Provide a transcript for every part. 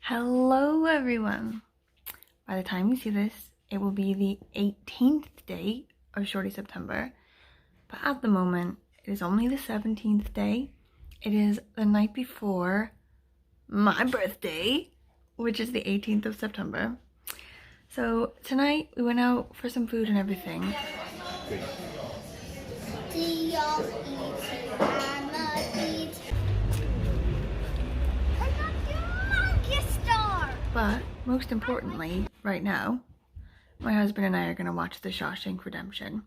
Hello everyone! By the time you see this, it will be the 18th day of Shorty September, but at the moment, it is only the 17th day. It is the night before my birthday, which is the 18th of September. So tonight we went out for some food and everything. But most importantly, right now, my husband and I are going to watch The Shawshank Redemption,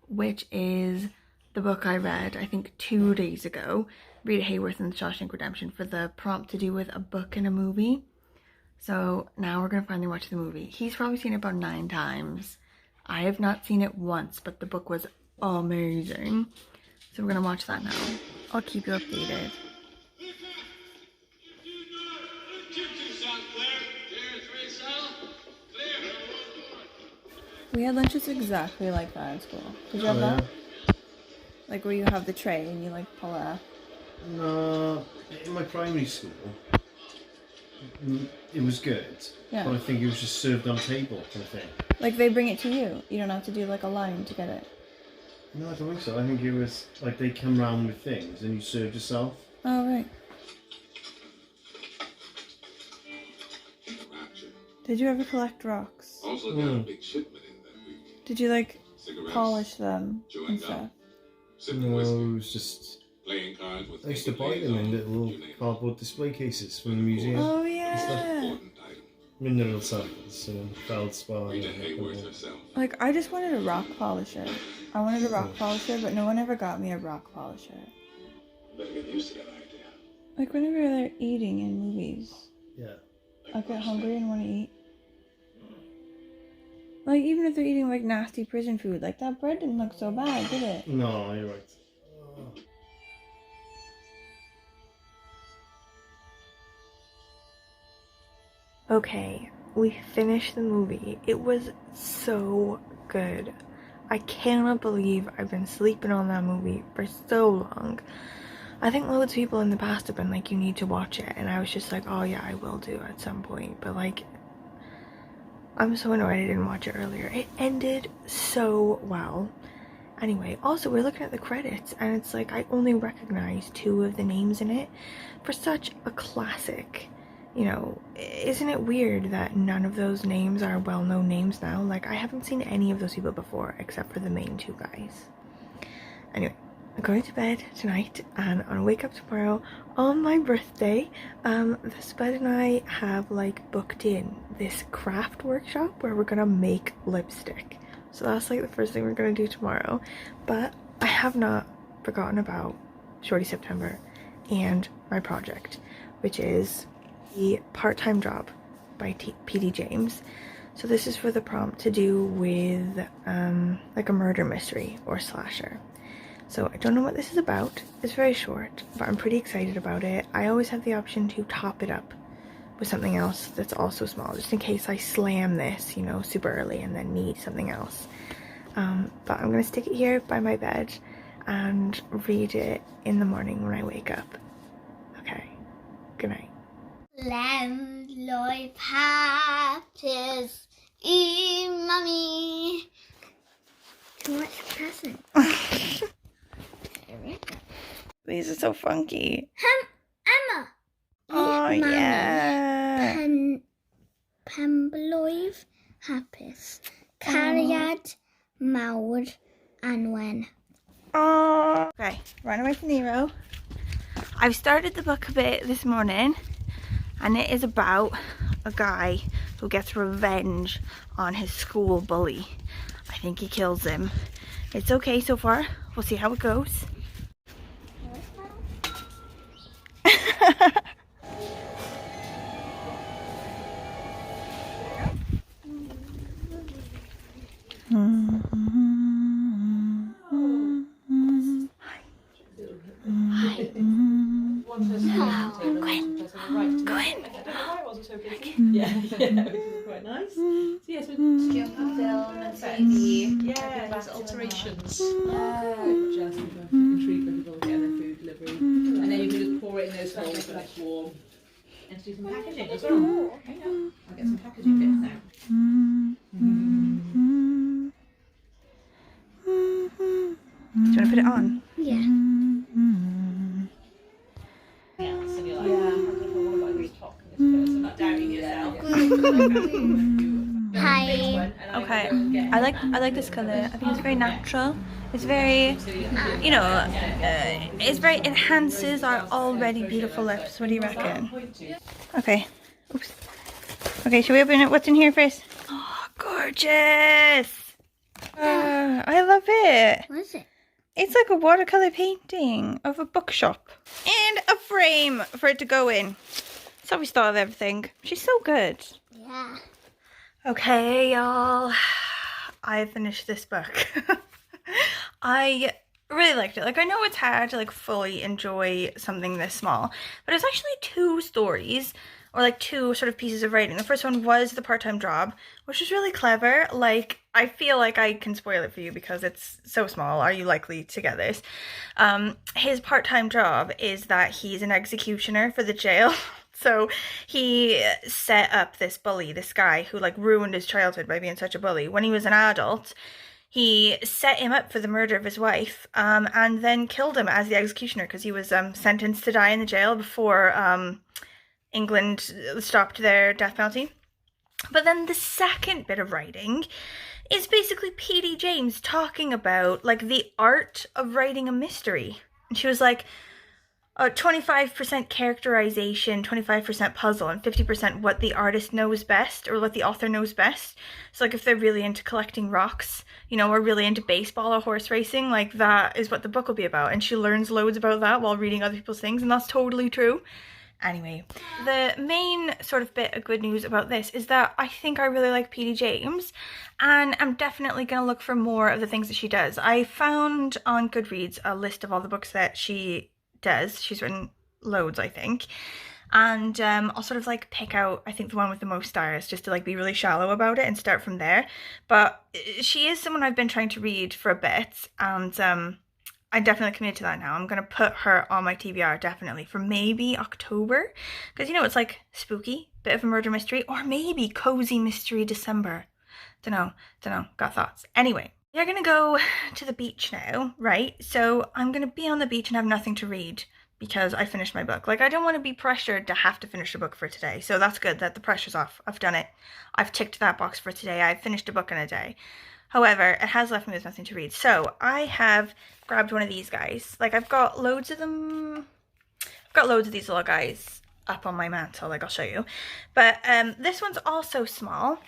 which is the book I read, I think 2 days ago. Rita Hayworth in The Shawshank Redemption for the prompt to do with a book and a movie. So now we're going to finally watch the movie. He's probably seen it about 9 times. I have not seen it once, but the book was amazing. So we're going to watch that now. I'll keep you updated. We had lunches exactly like that in school. Did you have that? Like where you have the tray and you like pull it up? No, in my primary school, it was good. Yeah. But I think it was just served on table kind of thing. Like they bring it to you? You don't have to do like a line to get it? No, I don't think so. I think it was like they come round with things and you served yourself. Oh, right. Did you ever collect rocks? Also got a big shipment in that week. Did you like polish them and stuff? No, it was just playing cards with I used to buy them in little cardboard display cases from the museum. Oh yeah. Mineral samples and feldspar. Like I just wanted a rock polisher. I wanted a rock polisher, but no one ever got me a rock polisher. Better get used to that idea. Like whenever they're eating in movies. Yeah. I get hungry and want to eat. Like, even if they're eating, like, nasty prison food, like, that bread didn't look so bad, did it? No, you're right. Okay, we finished the movie. It was so good. I cannot believe I've been sleeping on that movie for so long. I think loads of people in the past have been like, you need to watch it, and I was just like, oh yeah, I will do at some point, but like, I'm so annoyed I didn't watch it earlier. It ended so well. Anyway, also we're looking at the credits and it's like I only recognize 2 of the names in it for such a classic. You know, isn't it weird that none of those names are well-known names now? Like I haven't seen any of those people before except for the main 2 guys. Anyway, I'm going to bed tonight and I'll wake up tomorrow on my birthday. The Spud and I have like booked in this craft workshop where we're gonna make lipstick. So that's like the first thing we're gonna do tomorrow. But I have not forgotten about Shorty September and my project, which is the part-time job by PD James. So this is for the prompt to do with like a murder mystery or slasher. So I don't know what this is about. It's very short, but I'm pretty excited about it. I always have the option to top it up with something else that's also small, just in case I slam this, you know, super early and then need something else. But I'm gonna stick it here by my bed and read it in the morning when I wake up. Okay, good night. Landlord Patches, Mommy. Too much present. These are so funky. Emma. Oh yeah. Pembloiv hapus. Cariad mawr anwen. Oh. Okay, run away from Nero. I've started the book a bit this morning, and it is about a guy who gets revenge on his school bully. I think he kills him. It's okay so far. We'll see how it goes. Yeah, which is quite nice. So yes, film and baby. Yeah, there's alterations. Just intrigued with people getting their food delivery. And then you can just pour it in those holes when it's warm. and to do some packaging as well. Hang on, I'll get some packaging bits now. Do you want to put it on? Yeah. Yeah, so you're like, I'm going to fall by this top and this person, not doubting yourself. Hi. Okay, I like this color. I think it's very natural. It's very, you know, it enhances our already beautiful lips. What do you reckon? Okay. Oops. Okay, should we open it? What's in here first? Oh, gorgeous! I love it. What is it? It's like a watercolor painting of a bookshop and a frame for it to go in. That's always thought of everything. She's so good. Yeah. Okay, y'all. I finished this book. I really liked it. Like, I know it's hard to like fully enjoy something this small, but it's actually 2 stories, or like 2 sort of pieces of writing. The first one was The Part-Time Job, which is really clever. Like, I feel like I can spoil it for you because it's so small. Are you likely to get this? His part-time job is that he's an executioner for the jail. So he set up this bully, this guy who like ruined his childhood by being such a bully. When he was an adult, he set him up for the murder of his wife, and then killed him as the executioner because he was sentenced to die in the jail before England stopped their death penalty. But then the second bit of writing is basically P.D. James talking about like the art of writing a mystery. And she was like, 25% characterization, 25% puzzle, and 50% what the artist knows best or what the author knows best. So like if they're really into collecting rocks, you know, or really into baseball or horse racing, like that is what the book will be about. And she learns loads about that while reading other people's things, and that's totally true. Anyway, the main sort of bit of good news about this is that I think I really like P.D. James, and I'm definitely going to look for more of the things that she does. I found on Goodreads a list of all the books that she does. She's written loads, I think, and I'll sort of like pick out, I think, the one with the most stars, just to like be really shallow about it and start from there. But she is someone I've been trying to read for a bit, and I definitely committed to that now. I'm going to put her on my TBR definitely for maybe October, because you know it's like spooky, bit of a murder mystery, or maybe cozy mystery December. Don't know, got thoughts. Anyway, we're going to go to the beach now, right? So I'm going to be on the beach and have nothing to read because I finished my book. Like, I don't want to be pressured to have to finish a book for today. So that's good that the pressure's off. I've done it. I've ticked that box for today. I've finished a book in a day. However, it has left me with nothing to read. So I have grabbed one of these guys. Like, I've got loads of them. I've got loads of these little guys up on my mantle. Like, I'll show you. But this one's also small.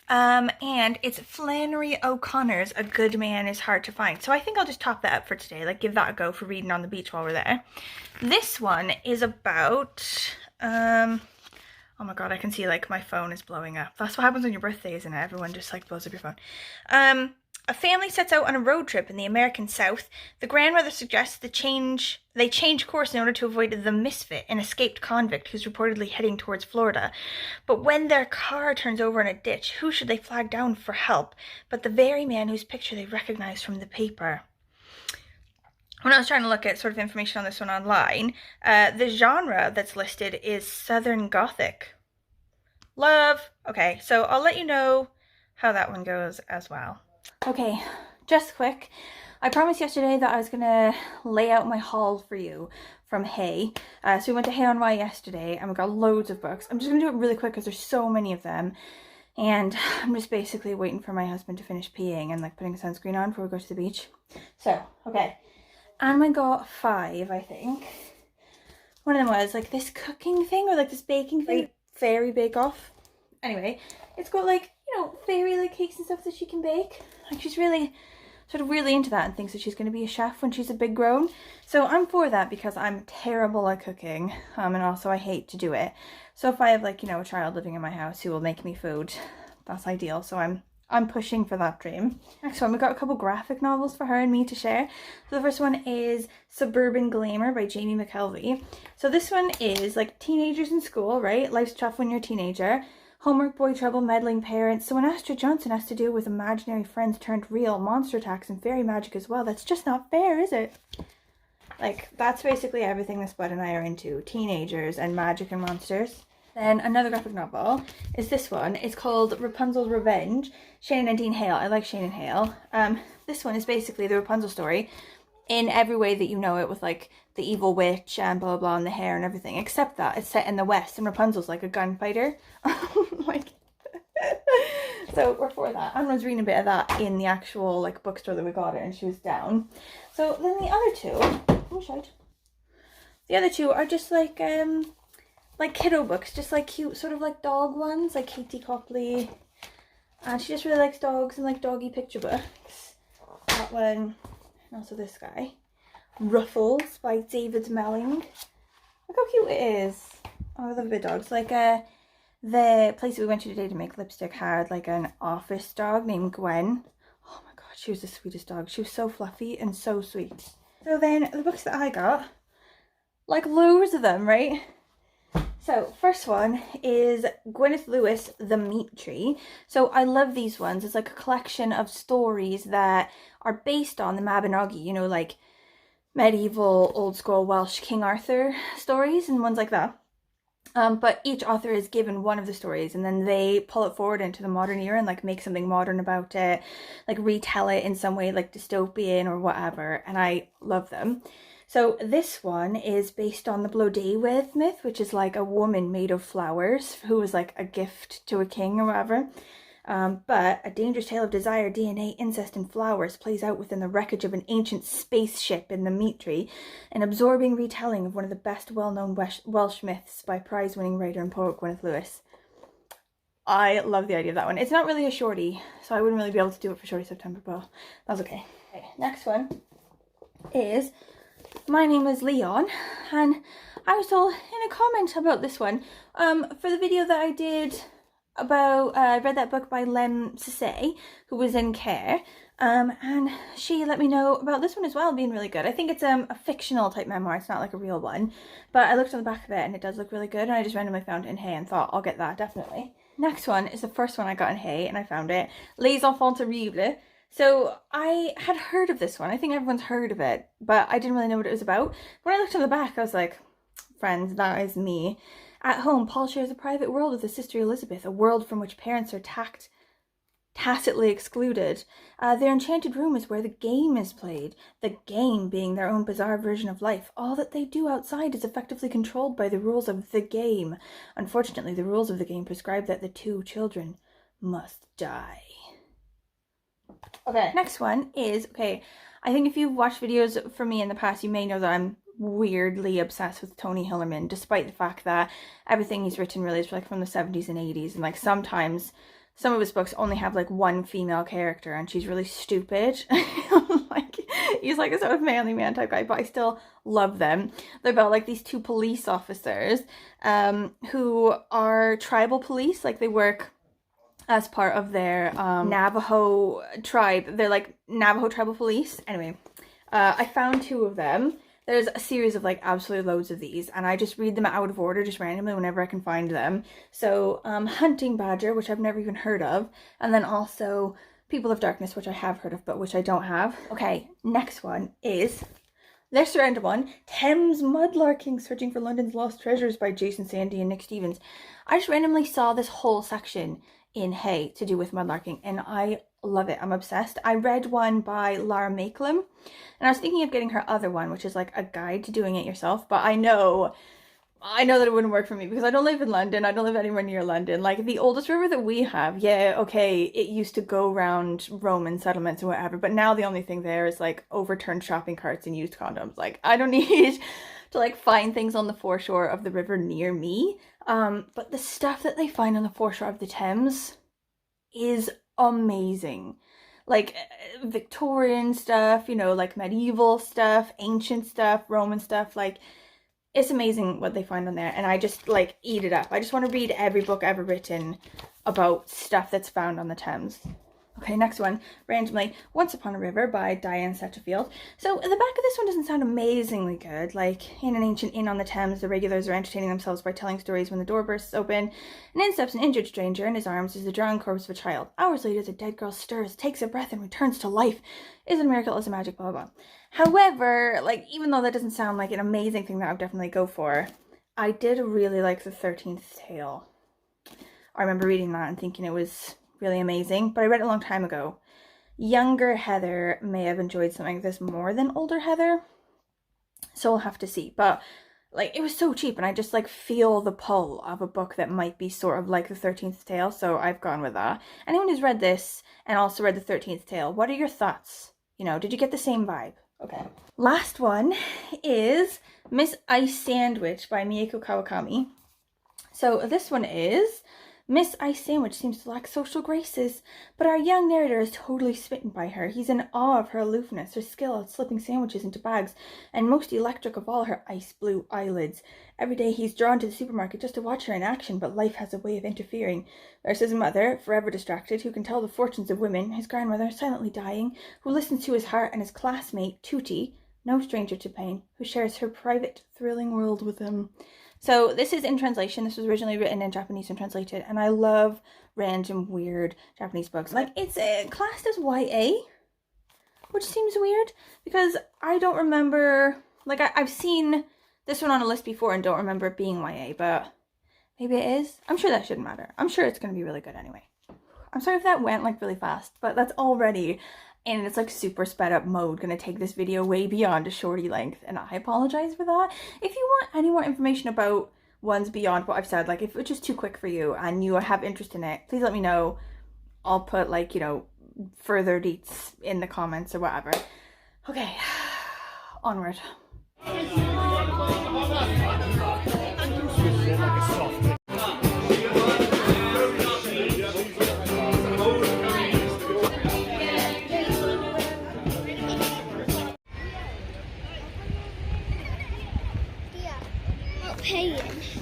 And it's Flannery O'Connor's A Good Man Is Hard to Find. So I think I'll just top that up for today, like give that a go for reading on the beach while we're there. This one is about, oh my god, I can see like my phone is blowing up. That's what happens on your birthday, isn't it? Everyone just like blows up your phone. A family sets out on a road trip in the American South. The grandmother suggests they change course in order to avoid the misfit, an escaped convict who's reportedly heading towards Florida. But when their car turns over in a ditch, who should they flag down for help but the very man whose picture they recognize from the paper? When I was trying to look at sort of information on this one online, the genre that's listed is Southern Gothic. Love. Okay, so I'll let you know how that one goes as well. Okay, just quick. I promised yesterday that I was going to lay out my haul for you from Hale. So we went to Hale NY yesterday and we got loads of books. I'm just going to do it really quick because there's so many of them. And I'm just basically waiting for my husband to finish peeing and like putting sunscreen on before we go to the beach. So, okay. And I got 5, I think. One of them was like this cooking thing or like this baking thing. Fairy Bake Off. Anyway, it's got like, you know, fairy like cakes and stuff that she can bake. Like she's really sort of really into that and thinks that she's going to be a chef when she's a big grown. So I'm for that because I'm terrible at cooking, and also I hate to do it. So if I have like, you know, a child living in my house who will make me food, that's ideal. So I'm pushing for that dream. Next one, we've got a couple graphic novels for her and me to share. So the first one is Suburban Glamour by Jamie Mckelvie. So this one is like teenagers in school, right? Life's tough when you're a teenager. Homework, boy trouble, meddling parents. So when Astrid Johnson has to deal with imaginary friends turned real, monster attacks, and fairy magic as well, that's just not fair, is it? Like, that's basically everything this bud and I are into. Teenagers and magic and monsters. Then another graphic novel is this one. It's called Rapunzel's Revenge, Shane and Dean Hale. I like Shane and Hale. This one is basically the Rapunzel story in every way that you know it, with like the evil witch and blah blah blah and the hair and everything, except that it's set in the West and Rapunzel's like a gunfighter. Like, so we're for that. Anna was reading a bit of that in the actual like bookstore that we got it, and she was down. So then the other two, oh shite. The other two are just like kiddo books, just like cute sort of like dog ones, like Katie Copley. And she just really likes dogs and like doggy picture books. That one. And also this guy, Ruffles by David Melling. Look how cute it is. Oh, I love a bit of dogs. Like the place that we went to today to make lipstick had like an office dog named Gwen. Oh my god, she was the sweetest dog. She was so fluffy and so sweet. So then the books that I got, like loads of them, right? So first one is Gwyneth Lewis, The Meat Tree. So I love these ones. It's like a collection of stories that are based on the Mabinogi, you know, like medieval, old school Welsh King Arthur stories and ones like that. But each author is given one of the stories and then they pull it forward into the modern era and like make something modern about it, like retell it in some way like dystopian or whatever. And I love them. So this one is based on the Blodeuwedd myth, which is like a woman made of flowers who was like a gift to a king or whatever. But a dangerous tale of desire, DNA, incest, and flowers plays out within the wreckage of an ancient spaceship in the Meat Tree, an absorbing retelling of one of the best well-known Welsh myths by prize-winning writer and poet Gwyneth Lewis. I love the idea of that one. It's not really a shorty, so I wouldn't really be able to do it for Shorty September, but that's okay. Okay, next one is My Name is Leon, and I was told in a comment about this one, for the video that I did about, I read that book by Lem Sisse, who was in Care, and she let me know about this one as well being really good. I think it's a fictional type memoir, it's not like a real one, but I looked on the back of it and it does look really good, and I just randomly found it in Hay and thought I'll get that, definitely. Next one is the first one I got in Hay, and I found it, Les Enfants Terribles. So I had heard of this one. I think everyone's heard of it, but I didn't really know what it was about. When I looked on the back, I was like, friends, that is me. At home, Paul shares a private world with his sister Elizabeth, a world from which parents are tacitly excluded. Their enchanted room is where the game is played, the game being their own bizarre version of life. All that they do outside is effectively controlled by the rules of the game. Unfortunately, the rules of the game prescribe that the two children must die. Okay, next one is, okay, I think if you've watched videos from me in the past, you may know that I'm weirdly obsessed with Tony Hillerman, despite the fact that everything he's written really is like from the 70s and 80s, and like sometimes some of his books only have like one female character and she's really stupid. Like, he's like a sort of manly man type guy, but I still love them. They're about like these two police officers who are tribal police, like they work as part of their Navajo tribe. They're like Navajo tribal police. Anyway, I found two of them. There's a series of like absolutely loads of these, and I just read them out of order just randomly whenever I can find them. So Hunting Badger, which I've never even heard of, and then also People of Darkness, which I have heard of but which I don't have. Okay, next one is this random one, Thames Mudlarking, Searching for London's Lost Treasures by Jason Sandy and Nick Stevens. I just randomly saw this whole section in Hay to do with mudlarking, and I love it. I'm obsessed. I read one by Lara Makelum, and I was thinking of getting her other one, which is like a guide to doing it yourself, but I know that it wouldn't work for me because I don't live in London. I don't live anywhere near London. Like, the oldest river that we have, yeah, okay, it used to go around Roman settlements or whatever, but now the only thing there is like overturned shopping carts and used condoms. Like, I don't need to like find things on the foreshore of the river near me. But the stuff that they find on the foreshore of the Thames is amazing. Like Victorian stuff, you know, like medieval stuff, ancient stuff, Roman stuff. Like, it's amazing what they find on there, and I just like eat it up. I just want to read every book ever written about stuff that's found on the Thames. Okay, next one, randomly, Once Upon a River by Diane Setterfield. So the back of this one doesn't sound amazingly good. Like, in an ancient inn on the Thames, the regulars are entertaining themselves by telling stories when the door bursts open, and in steps an injured stranger. In his arms is the drowned corpse of a child. Hours later, the dead girl stirs, takes a breath, and returns to life. Is it a miracle? Is it magic? Blah, blah, blah. However, like, even though that doesn't sound like an amazing thing that I would definitely go for, I did really like The 13th Tale. I remember reading that and thinking it was really amazing, but I read it a long time ago. Younger Heather may have enjoyed something like this more than older Heather, so we'll have to see. But like, it was so cheap, and I just like feel the pull of a book that might be sort of like The 13th Tale, so I've gone with that. Anyone who's read this and also read The 13th Tale, what are your thoughts? You know, did you get the same vibe? Okay. Last one is Miss Ice Sandwich by Miyako Kawakami. So this one is: Miss Ice Sandwich seems to lack social graces, but our young narrator is totally smitten by her. He's in awe of her aloofness, her skill at slipping sandwiches into bags, and most electric of all, her ice blue eyelids. Every day he's drawn to the supermarket just to watch her in action, but life has a way of interfering. There's his mother, forever distracted, who can tell the fortunes of women, his grandmother, silently dying, who listens to his heart, and his classmate, Tutti, no stranger to pain, who shares her private, thrilling world with him. So this is in translation. This was originally written in Japanese and translated, and I love random weird Japanese books. Like, it's classed as YA, which seems weird because I don't remember, like, I've seen this one on a list before and don't remember it being YA, but maybe it is. I'm sure that shouldn't matter. I'm sure it's going to be really good anyway. I'm sorry if that went like really fast, but that's already in its like super sped up mode going to take this video way beyond a Shorty length, and I apologize for that. If you want any more information about ones beyond what I've said, like if it's just too quick for you and you have interest in it, please let me know. I'll put like, you know, further deets in the comments or whatever. Okay, onward.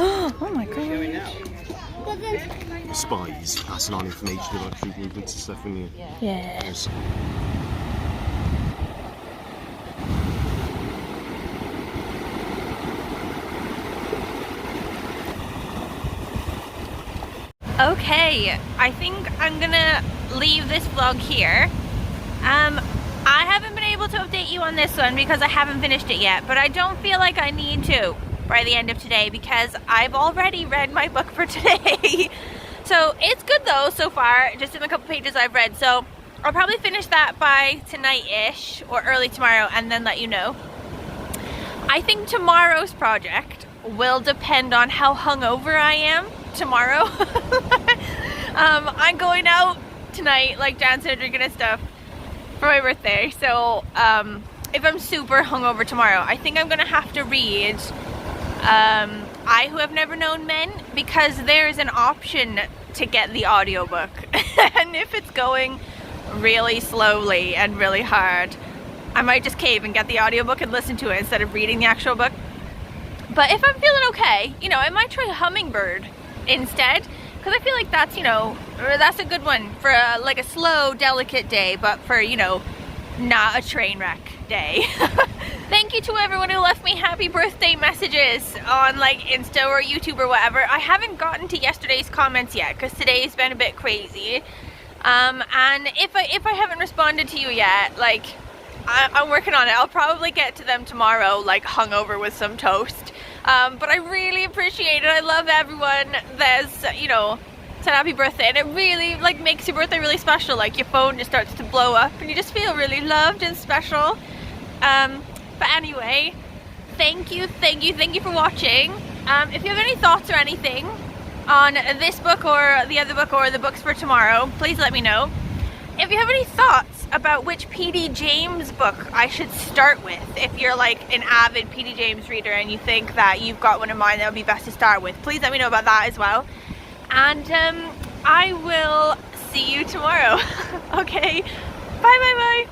Oh my god. Spies passing on information about troop movements and stuff, and Yes. Okay, I think I'm gonna leave this vlog here. I haven't been able to update you on this one because I haven't finished it yet, but I don't feel like I need to by the end of today because I've already read my book for today. So it's good though so far, just in the couple pages I've read. So I'll probably finish that by tonight-ish or early tomorrow and then let you know. I think tomorrow's project will depend on how hungover I am tomorrow. I'm going out tonight, like dancing and drinking and stuff for my birthday. So if I'm super hungover tomorrow, I think I'm gonna have to read I Who Have Never Known Men, because there's an option to get the audiobook. And if it's going really slowly and really hard, I might just cave and get the audiobook and listen to it instead of reading the actual book. But if I'm feeling okay, you know, I might try Hummingbird instead, because I feel like that's, you know, that's a good one for like a slow, delicate day, but for, you know, not a train wreck day. Thank you to everyone who left me happy birthday messages on like Insta or YouTube or whatever. I haven't gotten to yesterday's comments yet because today's been a bit crazy. And if I haven't responded to you yet, like I'm working on it. I'll probably get to them tomorrow, like hungover with some toast. But I really appreciate it. I love everyone that's, you know, said happy birthday, and it really like makes your birthday really special. Like your phone just starts to blow up and you just feel really loved and special. But anyway, thank you for watching. If you have any thoughts or anything on this book or the other book or the books for tomorrow, please let me know. If you have any thoughts about which P.D. James book I should start with, if you're like an avid P.D. James reader and you think that you've got one in mind that would be best to start with, please let me know about that as well. And I will see you tomorrow. Okay, bye.